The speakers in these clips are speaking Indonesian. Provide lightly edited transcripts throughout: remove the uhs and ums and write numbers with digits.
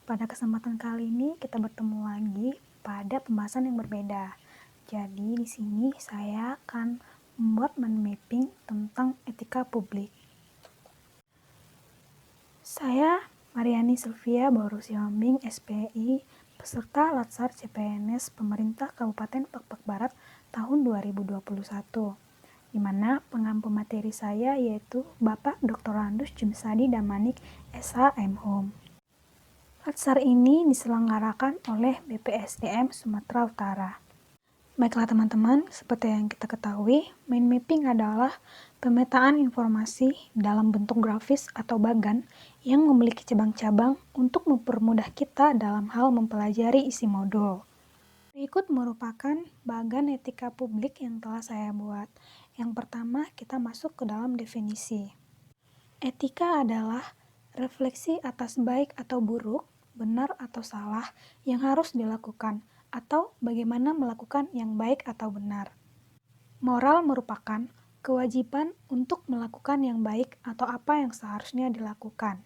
Pada kesempatan kali ini kita bertemu lagi pada pembahasan yang berbeda. Jadi di sini saya akan membuat mind mapping tentang etika publik. Saya Mariani Sylvia Borusiombing, SPI, peserta Latsar CPNS Pemerintah Kabupaten Pakpak Barat tahun 2021. Di mana pengampu materi saya yaitu Bapak Dr. Landus Jumsadi Damanik, SH M.Hum. Latsar ini diselenggarakan oleh BPSDM Sumatera Utara. Baiklah teman-teman, seperti yang kita ketahui, mind mapping adalah pemetaan informasi dalam bentuk grafis atau bagan yang memiliki cabang-cabang untuk mempermudah kita dalam hal mempelajari isi modul. Berikut merupakan bagan etika publik yang telah saya buat. Yang pertama, kita masuk ke dalam definisi. Etika adalah refleksi atas baik atau buruk, benar atau salah yang harus dilakukan, atau bagaimana melakukan yang baik atau benar. Moral merupakan kewajiban untuk melakukan yang baik atau apa yang seharusnya dilakukan.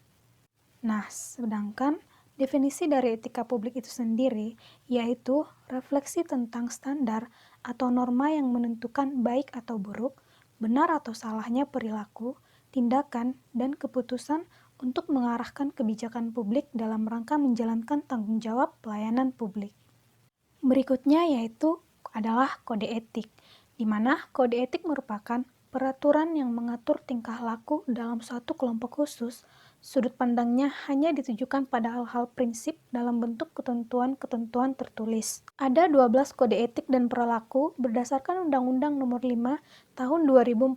Nah, sedangkan definisi dari etika publik itu sendiri yaitu refleksi tentang standar atau norma yang menentukan baik atau buruk, benar atau salahnya perilaku, tindakan, dan keputusan untuk mengarahkan kebijakan publik dalam rangka menjalankan tanggung jawab pelayanan publik. Berikutnya yaitu adalah kode etik, di mana kode etik merupakan peraturan yang mengatur tingkah laku dalam suatu kelompok khusus. Sudut pandangnya hanya ditujukan pada hal-hal prinsip dalam bentuk ketentuan-ketentuan tertulis. Ada 12 kode etik dan perilaku berdasarkan Undang-Undang Nomor 5 Tahun 2014,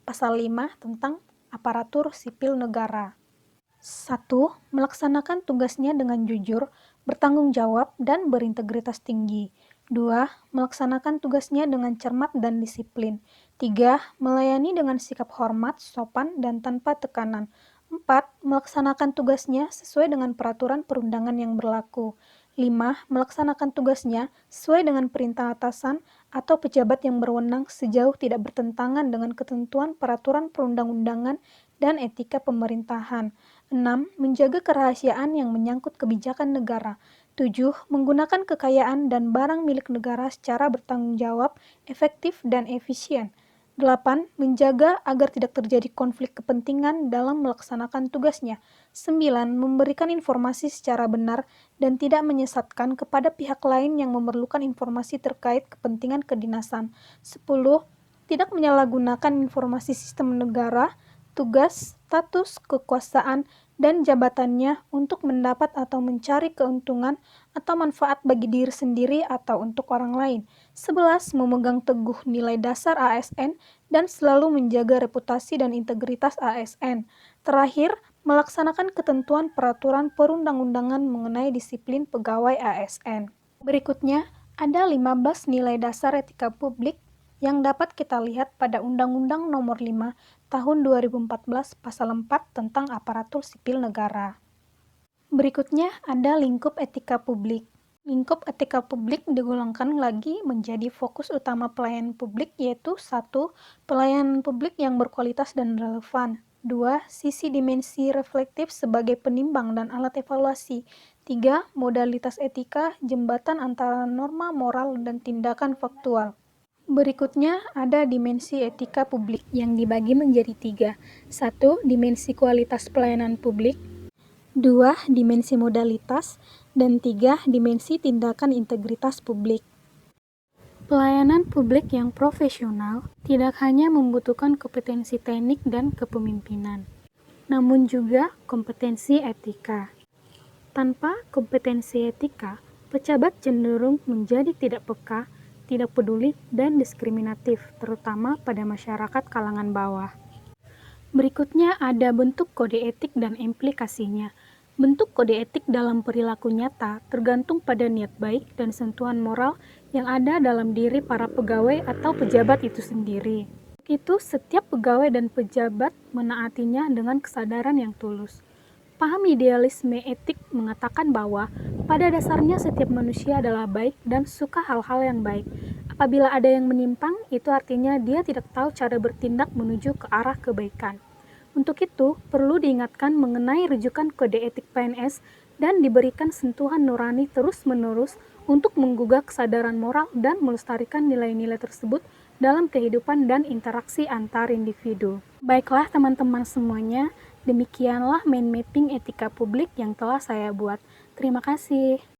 Pasal 5 tentang aparatur sipil negara. 1. Melaksanakan tugasnya dengan jujur, bertanggung jawab, dan berintegritas tinggi. 2. Melaksanakan tugasnya dengan cermat dan disiplin. 3. Melayani dengan sikap hormat, sopan, dan tanpa tekanan. 4. Melaksanakan tugasnya sesuai dengan peraturan perundangan yang berlaku. 5. Melaksanakan tugasnya sesuai dengan perintah atasan atau pejabat yang berwenang sejauh tidak bertentangan dengan ketentuan peraturan perundang-undangan dan etika pemerintahan. 6. Menjaga kerahasiaan yang menyangkut kebijakan negara. 7. Menggunakan kekayaan dan barang milik negara secara bertanggung jawab, efektif, dan efisien. 8. Menjaga agar tidak terjadi konflik kepentingan dalam melaksanakan tugasnya. 9. Memberikan informasi secara benar dan tidak menyesatkan kepada pihak lain yang memerlukan informasi terkait kepentingan kedinasan. 10. Tidak menyalahgunakan informasi sistem negara, tugas, status, kekuasaan, dan jabatannya untuk mendapat atau mencari keuntungan atau manfaat bagi diri sendiri atau untuk orang lain. 11. Memegang teguh nilai dasar ASN dan selalu menjaga reputasi dan integritas ASN. Terakhir, melaksanakan ketentuan peraturan perundang-undangan mengenai disiplin pegawai ASN. Berikutnya, ada 15 nilai dasar etika publik yang dapat kita lihat pada Undang-Undang Nomor 5 Tahun 2014 Pasal 4 tentang aparatur sipil negara. Berikutnya ada lingkup etika publik. Lingkup etika publik digolongkan lagi menjadi fokus utama pelayanan publik yaitu 1. Pelayanan publik yang berkualitas dan relevan. 2. Sisi dimensi reflektif sebagai penimbang dan alat evaluasi. 3. Modalitas etika, jembatan antara norma moral dan tindakan faktual. Berikutnya ada dimensi etika publik yang dibagi menjadi 3. 1. Dimensi kualitas pelayanan publik. 2. Dimensi modalitas. Dan 3. Dimensi tindakan integritas publik. Pelayanan publik yang profesional tidak hanya membutuhkan kompetensi teknik dan kepemimpinan, namun juga kompetensi etika. Tanpa kompetensi etika, pejabat cenderung menjadi tidak peka, tidak peduli, dan diskriminatif, terutama pada masyarakat kalangan bawah. Berikutnya ada bentuk kode etik dan implikasinya. Bentuk kode etik dalam perilaku nyata tergantung pada niat baik dan sentuhan moral yang ada dalam diri para pegawai atau pejabat itu sendiri. Itu setiap pegawai dan pejabat menaatinya dengan kesadaran yang tulus. Paham idealisme etik mengatakan bahwa pada dasarnya setiap manusia adalah baik dan suka hal-hal yang baik. Apabila ada yang menyimpang, itu artinya dia tidak tahu cara bertindak menuju ke arah kebaikan. Untuk itu, perlu diingatkan mengenai rujukan kode etik PNS dan diberikan sentuhan nurani terus-menerus untuk menggugah kesadaran moral dan melestarikan nilai-nilai tersebut dalam kehidupan dan interaksi antar individu. Baiklah teman-teman semuanya, demikianlah mind mapping etika publik yang telah saya buat. Terima kasih.